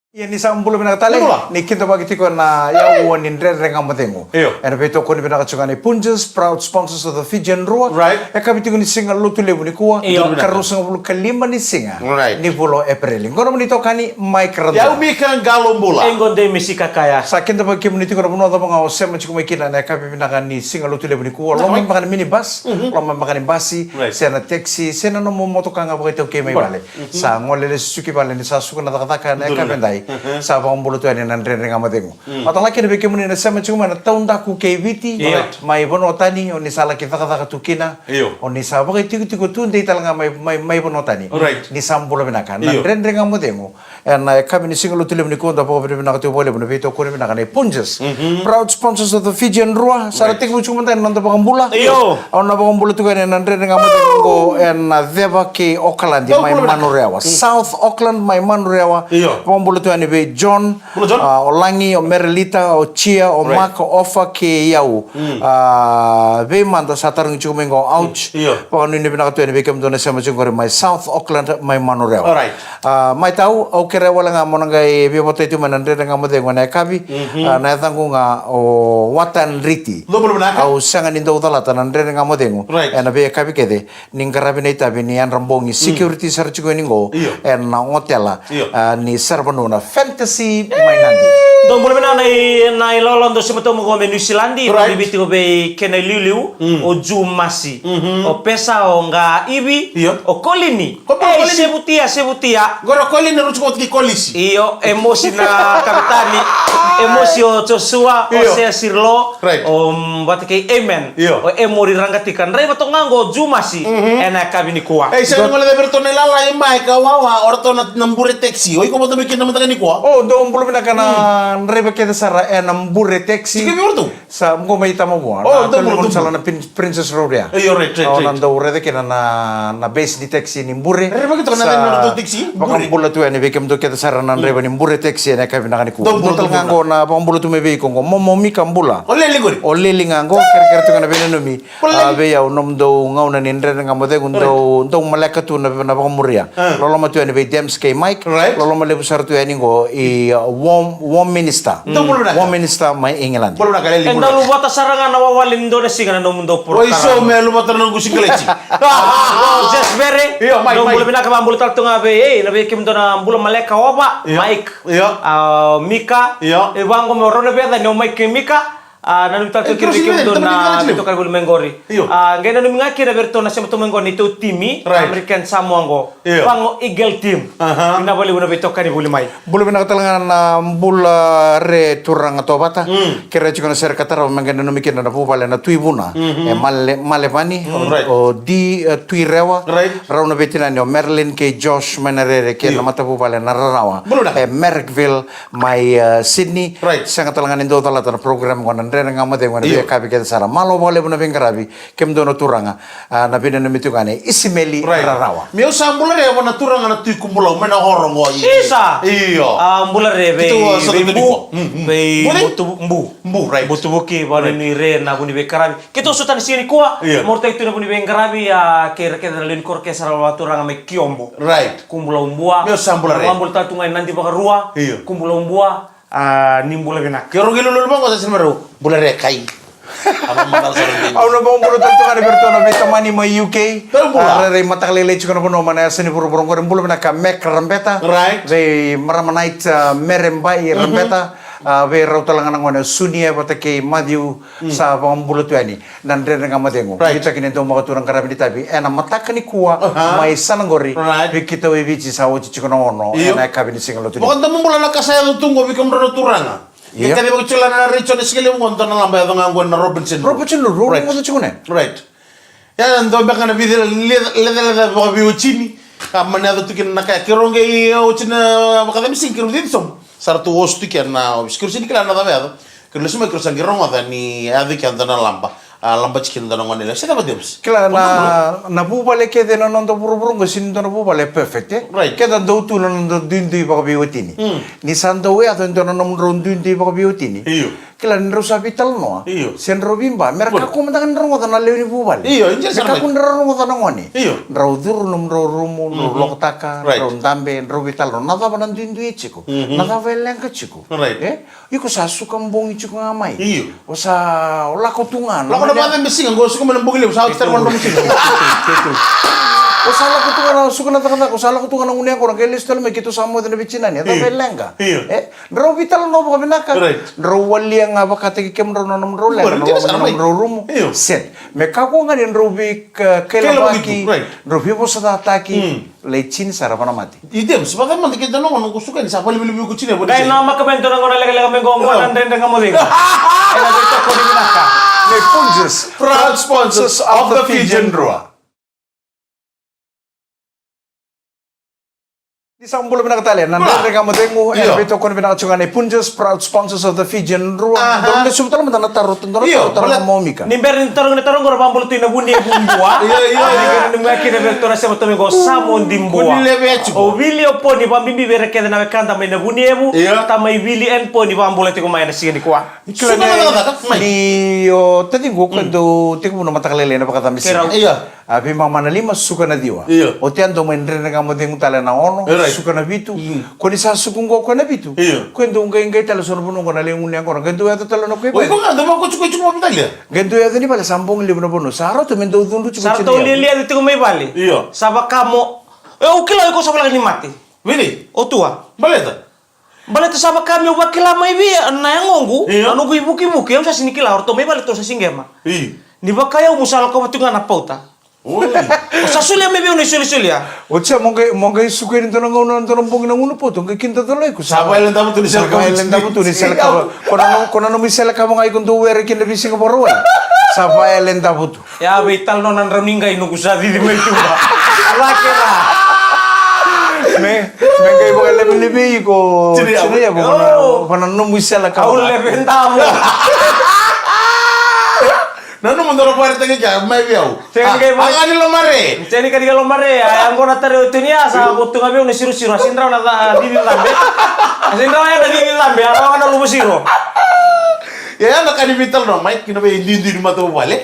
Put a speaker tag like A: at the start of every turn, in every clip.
A: Iya ni sambulo binakatali ni kinto bagiti ko na yawo ni renga matengo. And beto ko ni binakachungani Punjas proud sponsors of the Fijian Rua.
B: Right.
A: E kabiti ko ni singa lutu lebu ni kuwa. Karusang bulu kalima ni singa.
B: Right.
A: Ni bulo April. Ngono ni tokani Mike Randa.
B: Ya umi kan galombola.
C: Engonde misika kaya.
A: Sa kinto bagiti ko ni tiko na buno mga osema chiko makina na kabi binakani singa lutu lebu ni kuwa. Lomang makan minibus, lomang makan basi, sena taxi, sena no moto kanga bagito ke may bale. Sa ngolele suki bale ni sa suka na takataka na kabendai. Sa pambulo tu ani nan renga matengo. Atang laki ni beke muni na sama cuma na taunda ku keviti. Mai bono tani oni sala ki taka tukina. Oni sa bagai tiku tu ndei talanga mai bono tani. Ni sambulo benakan. Nan renga matengo. Na kami ni single tulem ni konda po benaka tu boleh benakan itu kore benakan Punjas. Proud sponsors of the Fijian Rua. Sara tik cuma tan nonton pangambula. Au na pangambula tu kan nan renga matengo na deva ke Auckland mai manurewa. South Auckland mai manurewa. Pangambula tu ani be John, Olangi, o Merlita, o Chia, o Mark, o Ofa ke Yau. Be manda satarang chumengo ouch. Pang ni binaka tu ni bekem dona sama chungore mai South Auckland mai manurewa. Mai tahu au kere wala nga monangai be bote tu manandre nga mode ngone kabi na tangu nga o watan riti. Au sanga nindo utala tanandre nga mode ngo. Ena be kabi kede ningkarabi nei tabi ni an rambongi security search ko ningo en na ngotela ni serbanuna fantasy mainandi.
C: Dong boleh mana nai lolon do semeto mo New Zealandi bibiti ko be kenai liu o jumasi o pesa o nga ibi o kolini. Sebutia.
B: Goro kolini ruchko ki kolisi.
C: Iyo emosi na kapitani emosi o Joshua o se sirlo o batike amen o emori rangatikan rei batongango jumasi ena kabini kuwa.
B: Saya ngole de bertone lala mai kawawa orto na nambure taxi. Oi ko boto bikin namatani kuwa.
A: Oh, dong belum nak kena rebe kita sara nambure taxi.
B: Sige bertu.
A: Sa mko mai tamo buan.
B: Oh, dong
A: belum salah na Princess Road ya.
B: Iyo right.
A: Oh, nanda urede kena na base di taxi ni mbure.
B: Rebe kita na taxi.
A: Bakang bula tu ani bekem tu kita sara na rebe ni mbure taxi na kabi nakani ku. Total ngango na pang bula tu mebe ko mo mi kambula. Oleli ngango kira-kira tu kana benenomi. Abe ya unom do ngau na nindre ngamode gundo malaka tu na pakamuria. Lolo matu ani be Demske Mike. Lolo male besar tu ani go i warm minister. Warm minister mai England.
C: Enda lu bata sarangan awal Indonesia kana no mundo pro.
B: Oi so me lu bata nang gusing keleci.
C: Just very. Dong boleh bina ka mambul tal tunga be na be kim dona mbula maleka oba Mike. Mika. E wango me rone be da no Mike Mika. Nanu tal kiri kim dona beto kali bulu mengori. Ngena nu ngaki na berto na semeto mengori itu timi American Samoa wango Eagle team. Ina boleh buna beto kali bulu mai.
A: Bulu bina katalangan na mbula re turang atau bata. Kira juga na ser katara mengena nu mikir na pupale na tuibuna. Male pani o di tuirewa. Rauna betina ni o Merlin ke Josh manarere ke na mata pupale na rarawa. Merrickville mai Sydney. Sangat talangan indo talatan program konan nga mate ngone be kabi kita sara malo boleh buna bengkarabi kem dono turanga na bina no mitugane isimeli rarawa
B: meu sambula re wana turanga na tu kumbula mena horong wa
C: isa iyo mbula re be mbu butu buki bani ni re na buni be karabi kito sutan sini kuwa morta itu na buni be karabi ya kira kira lin kor ke sara wa turanga me kiombo kumbula umbua
B: meu sambula re
C: kumbula tatunga nanti bakarua kumbula umbua nimbula benak.
B: Kero gilo lolo bango sa sinmaro. Bula re kai. Apa matal sarang.
A: Au na bang bulu tantu kan bertona beta mani mai UK. Re mataklele chukana kono mana seni puro puro ngore bulu benak mek rambeta. Ve maramanait merembai rambeta. Ve rautalangan ngone sunia batake madiu sa bang bulu tu ani. Dan re ngamadengo. Kita kini to makaturang karabi tabi. Ena matakani kuwa mai sanangori. Ve kita we vici sa ochi chukana ono. Ena kabini single tu.
B: Bukan temu bula nak saya tunggu bikin rono turanga. Kita be kucila na Richard sekali ngonton na lamba yang nganggo na Robinson
A: lo mo chukune.
B: Right. Ya ndo baka na video leda ba biuchini. Kamana do tukin na ka kironge uchina baka dem sinkiru dinsom. Sartu ostu kerna obscur sini kala na da vedo. Che lo suma crosan girongo da ni adi che andano lamba. Lamba chikin da ngone le. Seda badeus.
A: Kala na bubale ke de no ndo buru ngosin ndo bubale perfect. Ke da do tu no ndo dindi baka biutini. Ni sando we ato ndo no ndo dindi baka biutini. kila nero sa vital no.
B: Iyo.
A: Senro bimba, mereka ku mentangan nero ngota na leuni bubal.
B: Iyo, injer
A: mereka ku nero ngota na ngoni.
B: Iyo.
A: Nero dur num nero rumu, nero lokotaka,
B: Right.
A: nero ndambe, nero vital no. Nada banan dindu ichiku. Nada veleng chiku.
B: Right.
A: Iko sa sukam bongi chiku ngamai.
B: Iyo.
A: O sa lakotungan.
B: Lako na ba missing ang gusto ko man bugili sa outside man missing.
A: O sala ko tunga na suka na takata ko sala ko tunga na unia ko na kay listal me kito samo de bichina ni ta belenga nro vital no ba binaka nro wali nga ba kate kem nro no nro le nro rumo set me ka ko nga nro bi kela baki nro bi bosa da taki le chin sara bana mati
B: Idem, sebagai man kita no nung gusto kan sa pali bili ko chine
C: Dahil nama kabento ng lega me gonggo nan den nga mo diga. Ela dito ko di binaka.
A: me punjes proud sponsors of the Fijian Rua. Di sambulo pinakatali, nandun rin ka mo dengo, bito ko na pinakatsungan ay Punjas, proud sponsors of the Fijian Rua. Doon na sumutala mo na tarot ng momika.
C: Nimber ni tarong ko rabang bulutin na buni bumbua. Iya. Ni maki na vektora sa mo go samon dimbua. O wili po ni pambimbi bere keda na kanta may na buni mo. Ta may wili en po ni pambulati ko may na sige ni kwa.
A: Ni o tadi ko kwento tiko mo na matakalele na pakatami siya. Abi mama na lima suka na diwa. O tiando mo rin na mo dengo tala na ono. Suka na bitu. Ko ni sa sukung ko na bitu. Kwento ngay tala sono puno ko na lengun yang ko. Gendo ya tala no ko.
B: Oy, kung ano mo ko chuko mo bitalya.
A: Gendo ya ni pala sambong libo na puno. Saro to mendo dundu chuko.
C: Saro to lili dito ko may bali. Sabaka mo. Ukila ko sa wala ni mati.
B: Really?
C: O tua.
B: Baleta.
C: Baleta sabaka mi wakila mai bi na yangongu. Anu ko ibuki-buki ang sa sinikila orto may balito sa singema. Ni bakaya umusala ko matunga na pauta. O sa sulia may biyo ni sulia.
A: O siya, mongkay sukuin ito ng unan ito ng bongin ng uno po. Itong kinta tuloy ko.
B: Sabay lang dapat tunisal ka.
A: Sabay lang dapat tunisal ka. Kung ano misal ka mga ikon duwere kinabising ka paruan. Sabay lang dapat.
C: Ya, vital no nan ramningay no kusa di may tuba. Alake na.
A: Me kay bakal lebih ko. Siniya ko. Kung misal ka.
C: Kau lebih tamu.
B: Nanu mundoro puerta que ya me vio. Hagan lo mare.
C: Ceni kadi lo mare, ang gona tare utinia sa butung abiu ni siru-siru asindra na di lambe. Asindra ya di lambe, ara na lumo siro.
B: Ya na kan vital no, mai kino be hindi mato vale.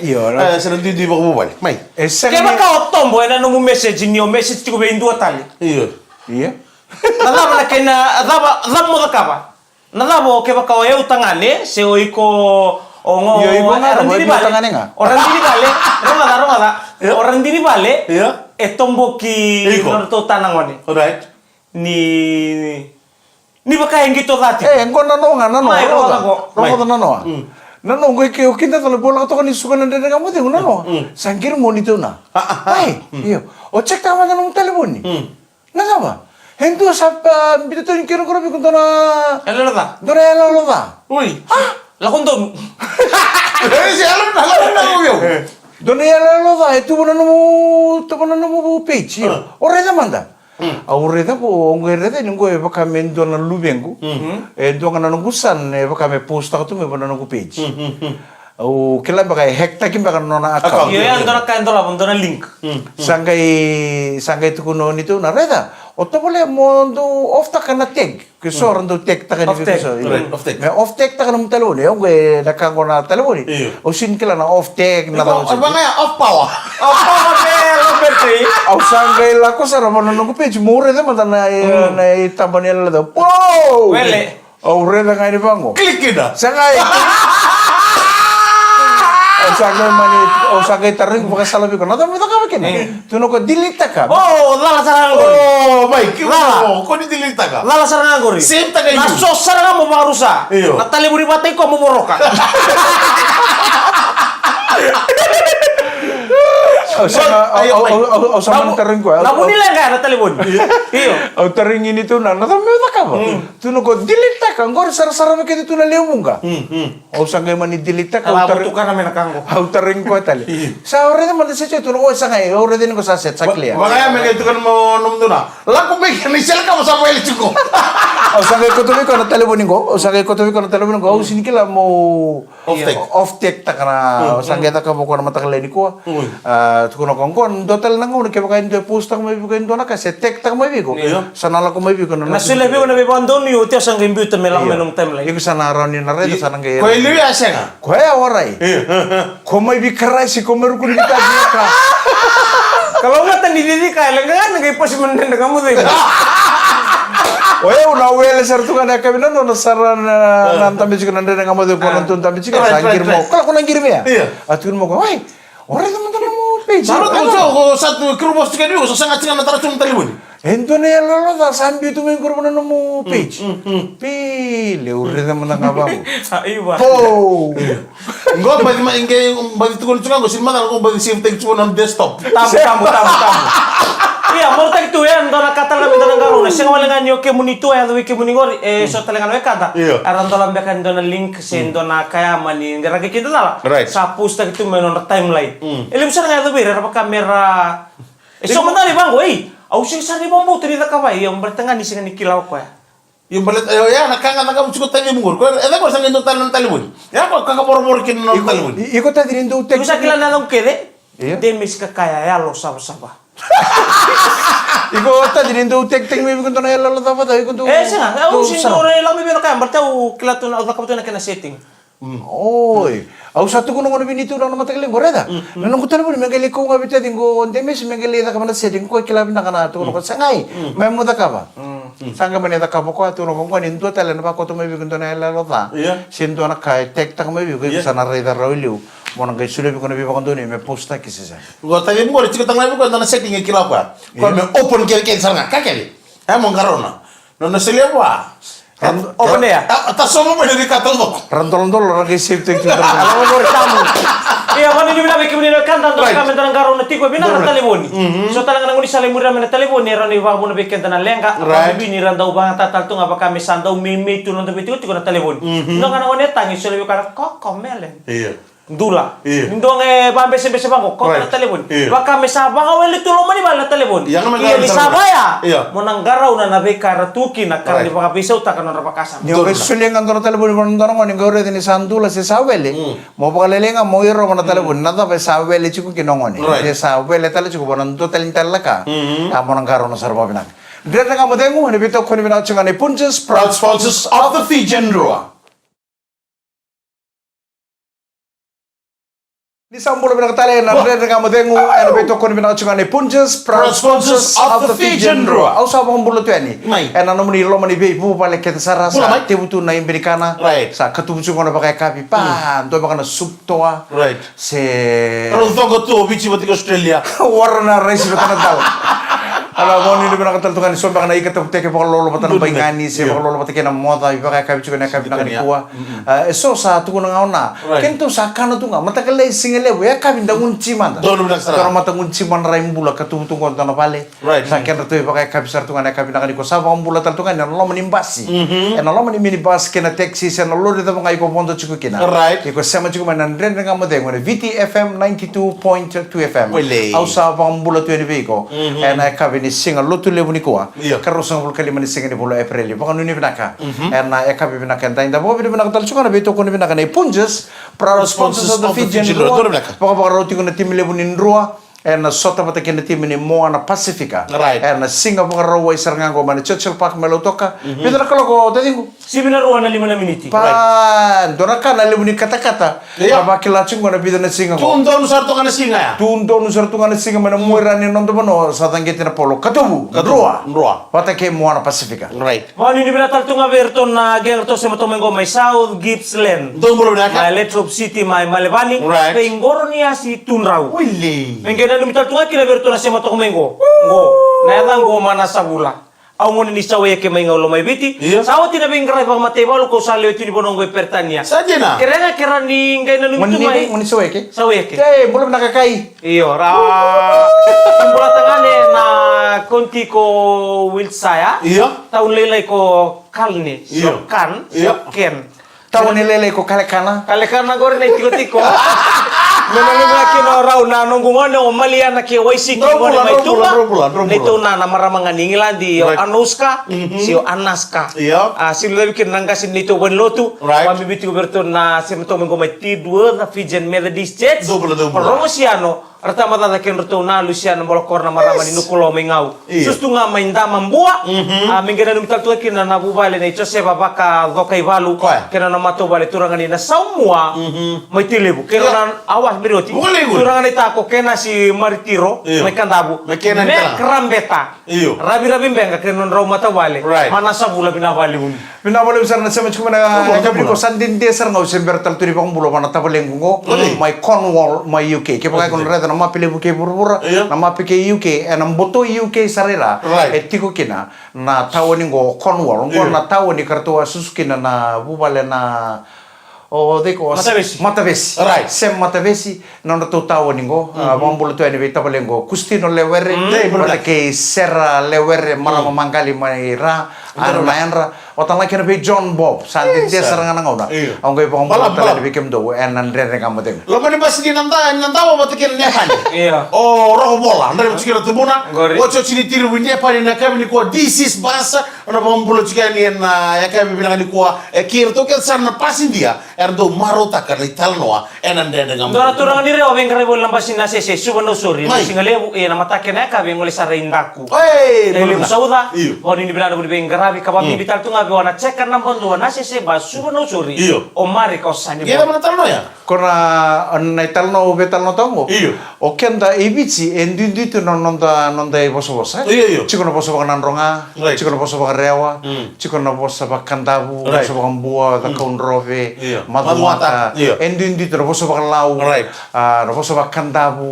B: Sa hindi ba ko vale. Mai.
C: Kaya baka otombo na no message ni o message ko be indu atali.
A: Iya.
C: Nadaba na kena adaba mo da kaba. Nadaba ke baka o eu tangane se o iko orang dini bale, norto tanangone.
B: Alright.
C: Ni baka yang gitu tadi.
A: Engko nano. Nano gue keo kinta talo bola to kan isukan nande kamu te nano. Sangkir monito na. Iyo. O cek tama nang telepon ni. Nana ba? Hendo sa bito to kiro ko bi kunta na.
C: Elala.
A: Dora.
C: Uy. Lakon
B: Si alam na mo yo.
A: Dona lo da, tu bono mo page. Ore da manda. Ore da po ngere da ngo e baka mendo na lubengu. Do ngana no gusan e baka me posta tu me bono no page. O kila baka hekta kim baka no na account.
C: Yo ya ndona ka ndola bondo na link.
A: Sangay tu kuno nito na reda. Otto boleh mondo off ta kana tag. Keso rando tag ta kana
B: so.
A: Me off tag ta kana mo telefon. Yung gue nakang ko na telefon. O sin kila na off tag na daw.
B: Ano nga off power?
C: Off power lo berti.
A: Au sangay la ko sa ramon no page mure de man na itamban nila daw. Wow!
C: Wele.
A: Au reda nga ni bango.
B: Klik na.
A: Sangay. O sangay taring baka salabi ko. Nada mo ta ka kini. Tuno ko delete ka.
C: Oh, lala sarang ko.
B: Oh, baik. Ko ni delete ka.
C: Lala sarang ko ri.
B: Same ta kayo.
C: Naso sarang mo marusa. Natali mo ri batay ko mo moroka.
A: Sama taring ko.
C: Nabu nila nga na telepon. Iyo.
A: Au taring ini tu na nata me ta ka ba. Tuno ko delete ka. Ngor sara-sara me kiti tu na lewung ka. Au sangay man ni delete ka.
C: Ala butukan na menakanggo.
A: Au taring ko tali. Sa ore man sa che tuno ko sangay. Ore din ko sa set sa clear.
B: Makaya me kito kan mo num tu na. La ko me ni sel ka mo sa mo chuko.
A: Au sangay ko tu ko na telepon ko. Au sangay ko tu ko na telepon ko. Au sinikila mo off take ta kana sanggeta ka mo ko na matakale ni ko kuno kon dotel nangu ke baka indo pusta mo bigo indo na ka se tek ta mo bigo sanala ko mo bigo na
C: sila bigo na bibandon yo te sang imbuta melang menong timeline
A: iku sanara ni na redo sanang ge
B: Ko ili asenga.
A: ko ya warai ko mo bi karai si ko meru kun kita ka
C: kalau nggak tadi diri kayak lengan nggak pas menden kamu tuh
A: Oye, una wele sartu kan kabina no saran nantam biji kan ndene ngamo de kono tun tam biji kan sangir mo. Kala ko nangir me ya? Atun mo ko, "Wai, ora teman-teman mo page."
B: Saro ko satu krubos tiga juga sangat sangat antara cuma telefon.
A: Ento ne lo da sambi tu men kurban no mo page. Pile ure teman ngaba mo.
C: Iya.
A: Oh.
B: Enggak bagi tukun cuma go silma ko bagi sim tek cuma on desktop.
C: Tamu. Iya, mau tak itu ya, ndona kata la bidana ngaro na senga wala nganyo ke munito ya do ke muningor so talengan we kata. Aran dola bekan dona link sen dona kaya mani ngara ke kita la. Sa post tak itu menon timeline. Elim sana ngado bir apa kamera. So mandali bang oi. Au sing sari bombo tri da kawai yang bertengah ni singa nikilaw ko ya.
B: Yung balit ayo ya nakanga nakam cukup tali mungur. Ko eda ko sangin tanan talibun. Ya ko kakapor-por kin no talibun.
A: Iko ta dirindo tek.
C: Bisa kila na lang kede. Demis ka kaya ya lo saba.
A: Iko ta dirindo tek me bigo na yalla ta pa iko to.
C: Senga, au sing ore lang me bero kaya bertau kila tu na ka na kena setting.
A: Oi, au satu kuno ngono binito na matagal ngoreda. Nanong ko tanong mengeli ko nga bitya dingo demes mengeli ta kamana setting ko kilab na kana to ko sangay. May mo ka ba? Sangga man ta ka ko to no ko ni ndo tala na ba ko to may bigo na yalla lo ta. Sindo na kay tek tak may bigo sa na reda rawliu. Mo nang kay sulebi ko na bigo ko ni me posta kisisa.
B: Go tali mungur cikot tang labi ko na setting kilap ka. Ko me open kel saranga kakeli. Mo ngarona. No na selewa.
C: Open ya?
B: Ta somo mo dari katol.
A: Rantol-rantol orang kay safety itu.
C: Alam mo tamu. Iya, mana ni binabi kami ni kan tanto kami tanang garo na tiko bina na telefoni. So talang nang uni sale mura na telefoni ran ni wa mo na beken tanang lenga. Kami ni ran daw ba tatal tu nga ba kami sandau mimi tu non tiko na telefoni. No kana one tangi so lebi kana kokomelen.
B: Iya.
C: Dula. Indong bambe sebe bangko ko na telefon. Baka me sabang awel itu lo mani bala telefon. Iya ni sabaya. Monang garau na nabe karatuki na kan di baka pisau ta kan ora pakasam.
A: Yo kesulian kan telefon mo ndoro ngoni gore ni sandula se sawele. Mo baka lelenga mo iro na telefon na ta sawele chiku kinongoni. Se sawele tale chiku bonan to telin talaka. Monang garau na sarba binak. Dere nga mo dengu ni bito ko ni bina chunga ni Punjas
B: Proud sponsors of the Fijian Rua.
A: Ni sambulo bina katale na dere nga mo dengu ni bito ko ni bina chunga ni Punjas Proud sponsors of the Fijian Rua. Au sa bambulo tu ani. Ena no muni lo mani be bu pale kete sara sa tebutu na imbirikana. Sa katubucu ngona pakai kapi pa to baka na suptoa. Se
B: Kalau tonggo tu bici batik Australia.
A: Warna rice betana dal. Ala mo ni bina katal tukan so baka na ikat teke pa lolo patana baingani se pa lolo patake na moda baka kapi chuka na kapi na kuwa. So sa tu kuna ngauna. Kento sa kana tu nga matakale singele we kapi nda unci manda.
B: Dono bina sara.
A: Karo mata unci man raimbula katubutu kon tana pale. Sa kento tu baka kapi sar tunga na kapi na ko sa bambula tal tunga na lo manimbasi. Na lo mani minibus kena taxi se na lo de mga iko pondo chuku kina. Iko sama chuku man ndren nga mo de ngone VTFM 92.2 FM. Au sa bambula tu ni biko. Na kapi ni singa lotu lebu ni kuwa. Karo sa bul kali mani singa ni bolo April. Baka nuni binaka. Na kapi binaka nda bo binaka tal chuka na bito ko ni binaka ni Punjas Proud sponsors of the Fijian Rua. Baka roti ko na tim lebu ni Rua. Na sota mata kena tim ni Moana Pacifica. Na singa baka rawa isarnga ko man Churchill Park melotoka. Bito na kalo ko tadingo.
C: Si binaruan na 5 minute.
A: Dona kana lebu ni kata-kata. Baba kilacung ko na bito na singa ko.
B: Tundo no sarto kana singa ya.
A: Tundo no sarto kana singa mana muira ni nondo bano sa tangete na polo. Katubu. Rua. Pata ke Moana Pacifica.
C: Mani ni binatal tunga verto na gerto se matomengo may South Gippsland.
B: Dombolo binaka.
C: Electrop City may Malebani. Pengoro niya si Tunrau.
A: Wili.
C: Pengena lumital tunga kila verto na se matomengo. Ngo. Na ngo mana sabula. Au ngone ni sawe ke may ngolo may biti. Sawa tinabing gray pag matebalo ko sa leto ni bonongo pertania.
B: Sajena.
C: Kera ni ngay na lumito may.
A: Muni sawe ke?
C: Sawe ke.
A: Belum nakakai.
C: Iyo ra. Kumpula tangane na konti ko wilsaya.
B: Iyo.
C: Taun lelay ko kalne. Sokan. Soken.
A: Tahu ni lele ko kale kana.
C: Kale kana gore na tiko-tiko. Menalima kino raw na nunggungan o malian na kiyo waisi
B: Dua
C: kimo ni
B: bulan,
C: may
B: dua bulan,
C: tuba.
B: dua bulan, dua bulan.
C: Nito na namaramang ningilan di yo
B: Right.
C: Anuska, si yo Anaska.
B: Iya.
C: Si labi kin nangkasin nito wen lotu.
B: Right.
C: Pamibiti ko berto na si mto mengo may tidwa na Fijian Methodist Church.
B: Dua bulan, dua bulan.
C: Paromosiano. Rata mata na kin berto na Luciano molokor na maramang inukulo may ngau.
B: Iya.
C: Sustu nga may ndamang buwa. Minggana numital tuwa kin na nabubali na ito siya babaka dokay balu.
B: Kaya.
C: Kena na matobali turangan ni na saumua. May tilibu. Kena na awas biroti.
B: Boleh, boleh.
C: Turangan ita ko kena si Maritiro.
B: Iya.
C: May kandabu.
B: May kena ni tala.
C: Krambeta.
B: Iyo.
C: Rabi-rabi benga kena raw matawali.
B: Right.
C: Mana sabula binawali un.
A: Pinabalik besar na sa mga kumana
B: Dua
A: gabi
B: bulan.
A: ko sandin dia sar ngau sember tal turi pang bulo mana tabaleng ko my Cornwall my UK ke pakai kon reta nama pilih buke buru-buru
B: Iya.
A: nama pike UK enam boto UK sarira
B: Right.
A: etiko kina na tawani go Cornwall
B: Iya.
A: ngo na tawani kartua suskina na bubale na o deko
C: Matavesi.
A: Matavesi
B: Right.
A: sem Matavesi non to tawani go mambulo to ene tabaleng go kustino lewere
B: benar.
A: ke serra lewere marama mangali mai ra ano mayanra otang lagi nabi John Bob santi dia serangan ngau
B: Iya.
A: ang gai pang
B: Balam,
A: tala
B: balam.
A: bikem do enan rene kamu teng
B: Lo mani pas di nanta wa batikin nepani.
C: Iya.
B: Oh, roho bola. Ndari msikira tubuna.
C: Gori.
B: Wacho chini tiri winde pani na kabi ni kwa this is basa. Ona mambulo chikani na ya kabi bila ni kwa kir to kel sana pasin dia. Erdo marota kan italnoa enan dende ngam.
C: Dora turangan ni rewa bengkare bol lambasin na sese subano suri.
B: Mai.
C: Singale na matake na ka bengole sarindaku.
B: Hey,
C: Tele sauda.
B: Iyo.
C: Oni ni bilana budi bengarabi kababi bital tu ngabe wana cekan nam bondo na sese ba subano suri.
B: Iyo.
C: O mari ka sani.
B: Geda mana talno ya?
A: kona naitalno betalno tongo
B: Iyo.
A: o kenda ibici endinditu nonda boso bosa
B: Iyo.
A: chikono boso bakan ronga
B: Right.
A: chikono boso bakan rewa chikono boso bakan dabu
B: Right.
A: boso bakan bua da kaunrove
B: Iyo.
A: maduata
B: Iyo.
A: endinditu boso bakan lau
B: Right.
A: boso bakan dabu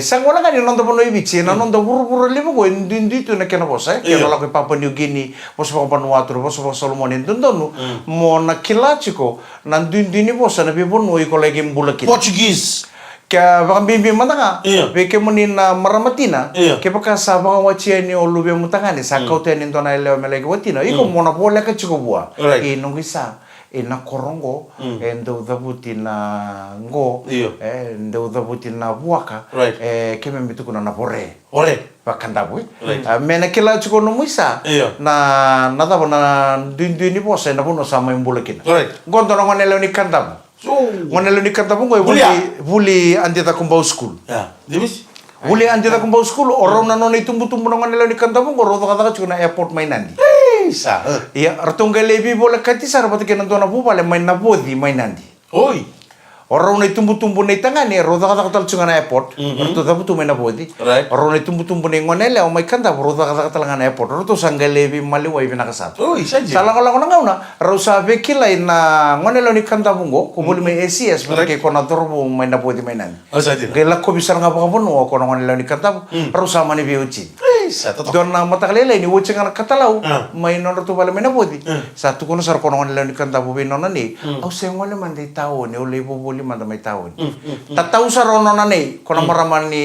A: sangwala kan nonda bono ibici na nonda buru-buru libo go endinditu na kena bosa kena lako Papua New Guinea boso bakan Vanuatu boso bakan Solomon endundonu mo na kilachiko na ndindini bosa na bibonu iko lagi mbulakit
B: Portuguese.
A: kaya baka bimbi matanga
B: Iya.
A: beke munin na maramatina
B: Iya.
A: ke baka sa baka wachia ni olube mutangani sa kaute ni ndona ile melege watina iko mona pole ka chiko bua
B: Right.
A: inungisa ina korongo endo dhabuti na ngo
B: Iya.
A: endo dhabuti na buaka
B: Right.
A: keme mbitu kuna na bore
B: Ore.
A: bakandabwe
B: Right.
A: mena kila chiko no muisa
B: Iya.
A: na nada bona dindini bose na bono sama imbulekina
B: Right.
A: gondo no ngone ni kandabu
B: So.
A: ngone ni kandabu ngo
B: Bulia.
A: vuli andita kumbau school
B: Ya. Dimis.
A: Uli andita kumbau school orang na noni tumbu-tumbu na ngone ni kandabu ngo rodo kata chuna airport mainandi
B: Isa.
A: ya artunga lebi bola kati sar pati kenan tona bu bale main na bodi mainandi
B: Oi.
A: orang na tumbu-tumbu na tangani rodo kata kata chuna airport artu dabu tu main na bodi
B: Right.
A: orang na tumbu-tumbu na ngone le o mai kandabu rodo kata kata ngana airport rodo sangga lebi mali wa ibina kasat
B: Oi, saja.
A: salah kalau kau ngauna rausa bekila ina ngone lo ni kandabu ngo ko boli mai ACS mereka kona torbu main na bodi mainandi
B: Oh, saja.
A: gela ko bisar nga baka bono ko ngone lo ni kandabu rausa mani biuci
B: Isa. Tetap.
A: don na matakalele ni wuce ngana katalau
B: Ah.
A: may nono to bala mena bodi satu kono sar kono ngone ni kanta bu nono ni au se ngole man dei tao ni ole bo boli man mai tao ni tatau sar nono ni kono maraman ni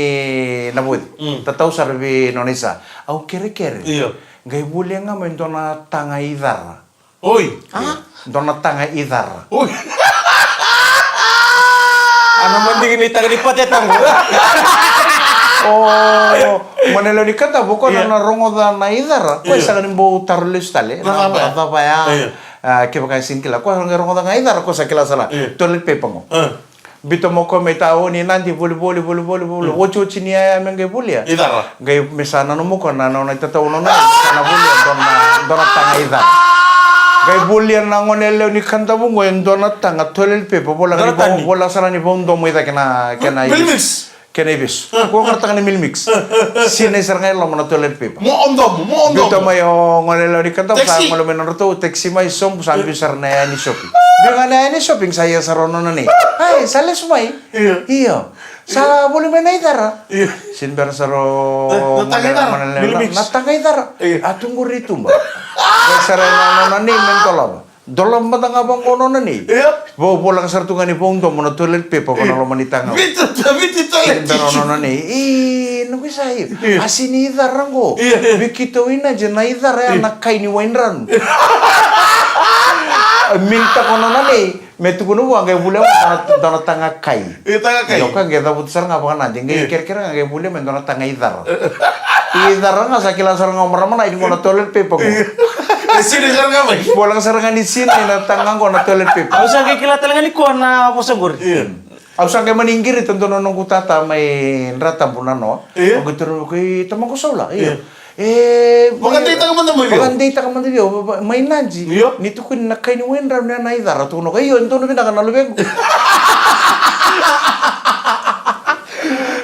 A: na bodi tatau sar bi nonisa au kere kere
B: Iya.
A: gai boli nga men dona tanga idar
B: Oi.
A: dona tanga idar
B: Oi.
C: Ano man digin itang ni patetang.
A: oh manelo ni kanta bu kono na rongo da na idar ko sa ganin bo tarles tale na ba ya ke baka singkila ko rongo da na idar ko sa kila sala toilet paper mo bito mo ko metao ni nanti boli ocho chini ya menge bulia
B: Idara.
A: gai mesana no mo ko na no tatau no na sana bulia dona tanga idar gai bulia na ngonele ni kanta bu ngoen dona tanga toilet paper bola ni bola sala ni bondo mo ida kena
B: Milmix.
A: kena ibis ko karta ni milmix sine sarngai lo mana toilet paper
B: Mo ondom.
A: bito mayo ngonele ni kanta sa
B: Taxi.
A: ngolo menor to taxi mai som sambil sarna ni shopping dengan ni shopping saya sarono na ni hai sales mai iyo sa boleh main idara
B: Iya.
A: sin bersaro
B: Natangay idara, Milmix.
A: natangay idara
B: Iya.
A: atunggu rito ba sarana na ni mentolo dolam batang abang kono na ni
B: Iya.
A: bo bola kasartungan ni pongdo mo na toilet paper kono lo manitanga
B: Bitu toilet.
A: Berono na ni no bisa asin idara ngo
B: Iya.
A: bikito ina je na idara ya nakai ni wainran minta kono nani metu kuno angge bule dona tanga kai.
B: Tanga kai.
A: Yo kan kita putusar ngapa kan anjing kira-kira angge bule men dona tanga idar. Idar nga sakila sarang ngomong mana ini kono toilet paper.
B: Di sini sarang apa?
A: Bolang sarangan di sini na tanga kono toilet paper.
C: Usah kayak kila telengan ni ko na posonggur.
A: Aku sangka meningkir itu nonong kutata may rata punano.
B: Iya.
A: Begitu kay tamang ko saula. Iya.
B: Maganda ka man mo yun.
A: Maganda ka man yun. May nanji.
B: Iya.
A: Nito ko nakay ni Wendra na naidara tuno kayo. Ito na pinakanalubeg.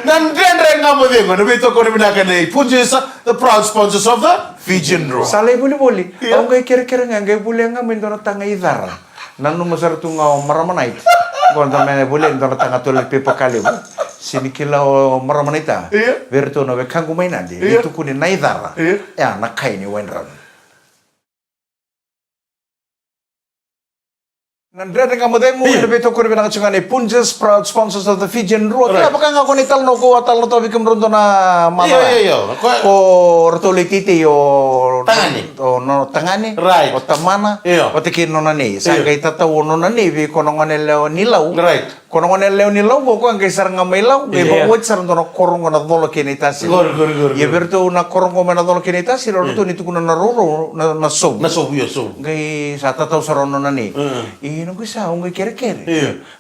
B: Nandren nga mo din. Ano bito ko na pinakanay. Punjis, the proud sponsors of the Fijian Draw.
A: Salay buli-buli.
B: Iya.
A: Ang kay kira-kira nga ngay buli nga may doon tanga idara. Nanu masar tu nga maramanait. Kung tamay buli doon tanga tuloy pipakali mo. Sinikila o maramanita.
B: Iya.
A: Verto no bekang kumay nandi.
B: Iya.
A: Dito kunin naidara.
B: Iya.
A: Ya nakay ni Wendra. Nandre nga mo dahil mo lebih to kurbi na katsungan Punjas proud sponsors of the Fijian Draw. Kaya baka nga ko nital no ko atal no to bikim rondo na mama.
B: Iya.
A: Ko rotoli titi o
B: Tangani.
A: o no tangani.
B: Right.
A: O tamana.
B: Iya.
A: O tikin no nani. Sangkay tatawo no nani vi kono nganel nilaw.
B: Right.
A: Kono nganel nilaw ko ang kay sarang nga mailaw. May bawat sarang no korong na dolo kinitasi.
B: Gor.
A: Ye berto na korong ko na dolo kinitasi lo to nitu kuno na ruro na sob.
B: Nasob yun, sob.
A: Ngay sa tataw sa rono na ni. Nung isa, ngay kere-kere.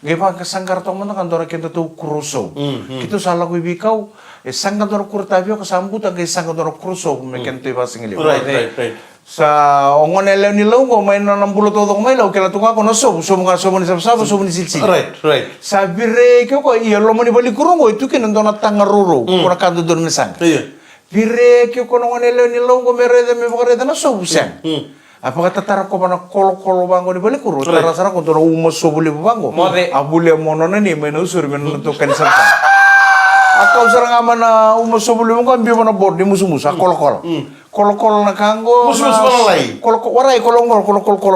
A: Ngay pa kasanggar to mo na kanto na kinto to kuruso. Kito sala ko ibikaw. Sanggar to na kurtabyo kasambut ang ngay sanggar to na kuruso. May kinto iba singili.
B: Right.
A: Sa ongon elew ni law ko, may nanambulo to may law. Kila tunga ko na sob. Sob ni sabsabo, sob ni silsil.
B: Right.
A: Sabi re, ko iya lo mo ni balikurong ko. Ito kinando na tangaruro. Kuna kanto doon ni sang.
B: Iya.
A: Pire ko ngon elew ni law ko mereda me bakareda na sob sang. Apakah tatara ko mana kolo bango ni balik kuro? Tara sana ko tono umos so buli bango. Abule mono na ni menusur menentukan serta. Akau sarang amana umos so buli bango ambil mana board di musuh kolo. Kolo na kanggo.
B: Musuh balai.
A: Kolo warai kolo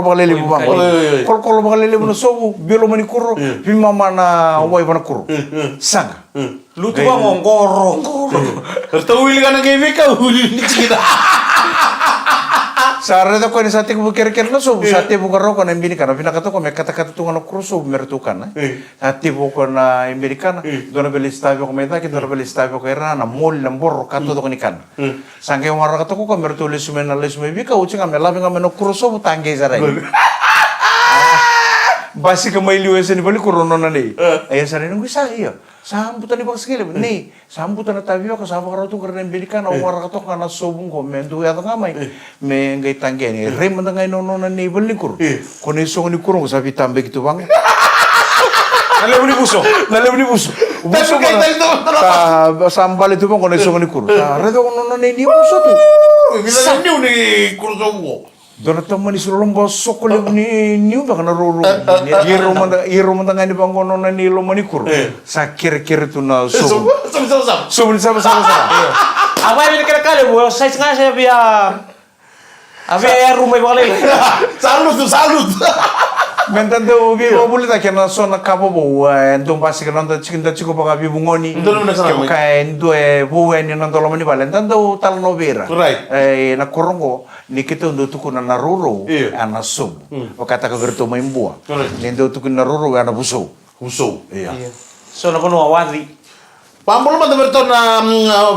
A: bagalele bango. Kolo bagalele mono so biolo mani kuro. Bima mana wai mana kuro. Sang.
C: Lutu bango ngoro.
B: Tertawil ka na kay Vika. Huli ni kita.
A: Sa reda ko ni sate ko kere-kere na so sate bukan ro ko na Amerikana pinakato ko may kata-kata tunga na kruso mertukan na sate bukan na Amerikana do na belistabyo ko may taki do na belistabyo ko era na mol na bor kato to kanikan sangke wara kato ko mertulis men na les may bika ucing am labi nga men kruso tangge zaray basi ka may liwes ni bali kurono na ni ay sa rin ng isa iya sambutan ni bakskile ni sambutan na tabiyo ka sa bakaro to karena Amerikana wara kato ka na sobong ko men do ya ngamay me ngay tangge ni rem na ngay nono na ni bali kur kung iso ni kurong sa bitambe gitu bang
C: Nalew ni buso.
A: Buso ka sambal itu bang kung iso ni kur sa redo ko nono ni buso to
B: Bisa ni kurso mo.
A: Doon naman ni sulong boso ko lang ni baka naruro. Iro man nga ni bang kono na nilo manikur. Sa kir-kir to na so. Subul sama.
C: Apa yang kira-kira bu? Saya sengaja ya rumah balik.
B: Salut.
A: Mentando ubi boleh tak kena so na kapo bo ndom pasi kena nda chico baka bi bungoni.
B: Ndolo na sana.
A: Kaya ndo bo ni nandolo mani bale. Ndando tal no vera.
B: Right.
A: Na korongo ni kita ndo tuku na naruro ana sub. Wakata ka gerto maimbua. Ni ndo tuku na naruro ana buso. Iya.
C: So na kono awadri.
B: Pambol man berto na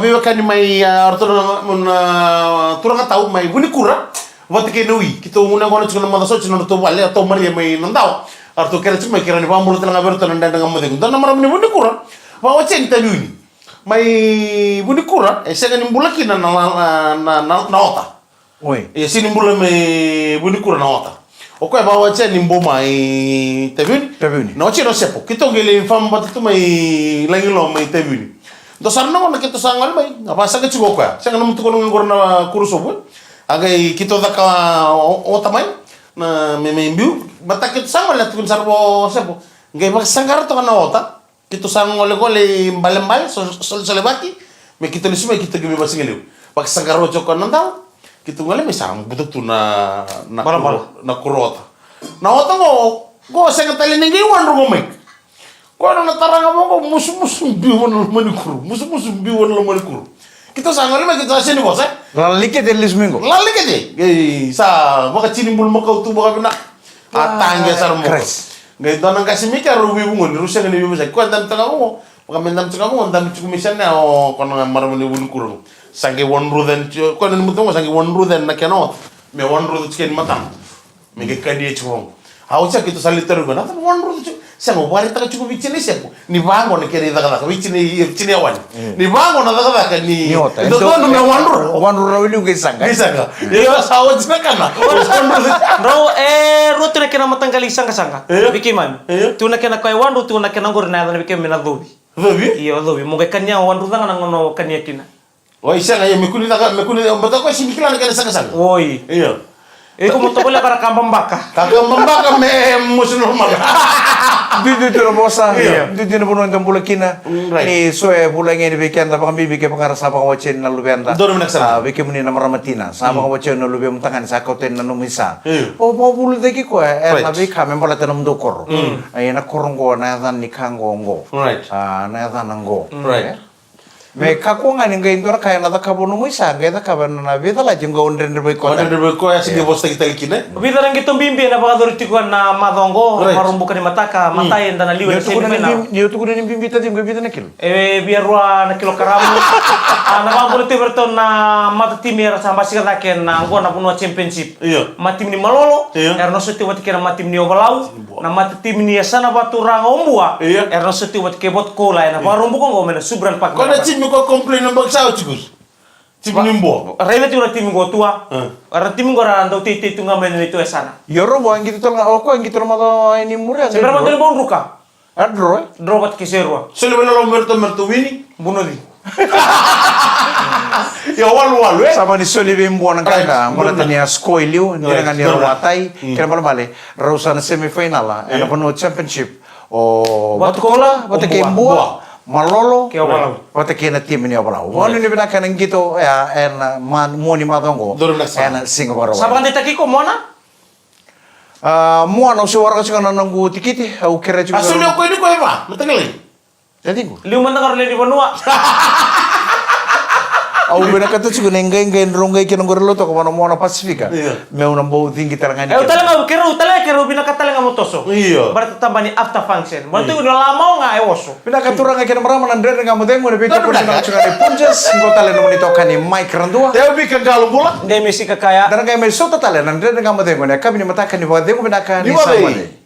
B: viva kan mai orto na turang tau mai buni kura. Wat ke nui kita una kono chuna mada so chuna to wale to mari mai nandao arto kera chuma kera ni pambol tanga berto na ndanga made dan namara ni buni kura. Wa wachen ta nui. Mai buni kura sega ni mbulaki na ota.
A: Oi.
B: Sini mbula mai buni kura na ota. Okoe ba wachen ni mboma tevuni. No chino sepo. Kito ngele fam batu mai langilo mai tevuni. Do sarna ko nakito sangal mai. Apa saga chigo ko. Sanga namu to kono ngorna kuruso bu. Agai kito daka otamai na memembiu batak kito sangal la tukun sarbo sepo. Ngai bak sangar to kana ota. Kito sangal gole balembal sol baki. Me kito lisme kito gibi basingeliu. Bak sangar rojo ko nandao. Kito ngale me sang butuk tu na kurota. Na ota go sanga tali ningi wan ro mai. Ko na taranga mo ko musu biwon lo manikuru. Musu biwon lo manikuru. Kita sangal me kita sini bos
A: Lalike de lismingo.
B: Lalike de. Sa baka chini bul mo ka tu baka na. Atangga sarmo.
A: Kres.
B: Ngai donang kasih mika rubi bungun Rusia ngani bimu sai. Kuan dam tengah mo. Maka mendam tengah mo dam cukup misalnya kono ngamar meni bun kurung. Sange won ruden kono mutung sange won ruden na kenot. Me won ruden chicken matam. Me ke kadi chong. Hausa gitu saliter gona tan won ruden sango bari taka cukup vicini siapu. Ni bango ne keri daga vicini awan. Ni bango na daga ni. Itu kono me won ruden.
A: Wan ro ilu ke sanga.
B: Bisa ka? Ya sawo jina kana.
C: Bro, rutu na kena matang kali sanga. Bikiman. Tu na kena kaya wandu, tu na kena ngor na na bikim na dobi.
B: Dobi?
C: Iya, dobi. Mo kanya wandu na ngono kanya kina.
B: Oh, isa nga mekuni mbata ko sinikila na kana sanga.
C: Oi.
B: Iya.
C: Iko mo to para kambang baka.
B: Kagak membaka me musuh normal.
A: Dito na bosa. Dito na puno ng bulakina. Ni soe bulangin bikin ta pakambi bikin pangara sa pangawacin na lubenda.
B: Doro minaksan.
A: Bikin muni na maramatina. Sa pangawacin na lubenda tangan sa koten na numisa. O po bulu deki ko na bika membola tanam dokor. Ay na korongo na dan ni kango ngo.
B: Right.
A: Na dan ngo.
B: Right.
A: Me kako nga ninga indora kaya na takabo no muisa nga takabo na vida la jingo ondren rebe ko.
B: Ondren rebe ko ya sige bosta kita ikine.
C: Bida lang gitong bimbi na baka doriti ko na madongo marumbukan ni mataka matayin na liwa
A: Niyo to ko na bimbi tadi ngo bida na kilo.
C: Biarwa na kilo karamu. Na mambulo tiberto na mata timir sa basi kada ken na ngo na puno championship. Matim ni malolo. Erno suti wat kena matim ni obalau. Na mata tim ni sana batu rang ombua. Erno suti wat ke bot kola na barumbuko ngo mena subran pak.
B: Mi ko complain ng bagsaw chigus. Tim nimbo.
C: Rene tu tim go tua. Ara tim go ra ando titi tu ngamen itu sana.
A: Yoro bo ang gitu nga oko ang gitu ma ini mura.
C: Sebenarnya mandel bon ruka.
A: Adro.
C: Drobat kiserwa.
B: Solo bela lo merto wini.
C: Bunuh di.
B: Ya walu
A: Sama ni soli bimbo ng kaka. Mula tanya skoilio. Hindi nga ni Rawatay. Kaya pala bali. Rausa na semifinal la. Ano pa no championship. O Batkola. Batakembua. Malolo
C: ke obalau
A: wate kena tim ni obalau wanu ni bina kanang gitu ya en man moni madongo en Singapore
C: saban ditaki ko mona
A: mo ano si warga sing nangu tikiti au kere juga
B: asuli ko ini ko eba matangali
A: jadi ko
C: liu mandangar le di banua
A: au bina kata juga nengai rongai kena gorelo to ko mo na Pasifika me una bo tinggi terangani
C: utala kero bina katala ngamotoso berarti tambani after function berarti udah lama nggak ewoso
A: bina katurang kena marama nandre ngamu dengo ne bika pun na chunga ne punjas ngota le no to kani mic randua
B: teo bika galu bola
C: ngai mesi kakaya
A: dan ngai me so totale nandre ngamu dengo ne kabini mataka ni wa dengo bina kani samane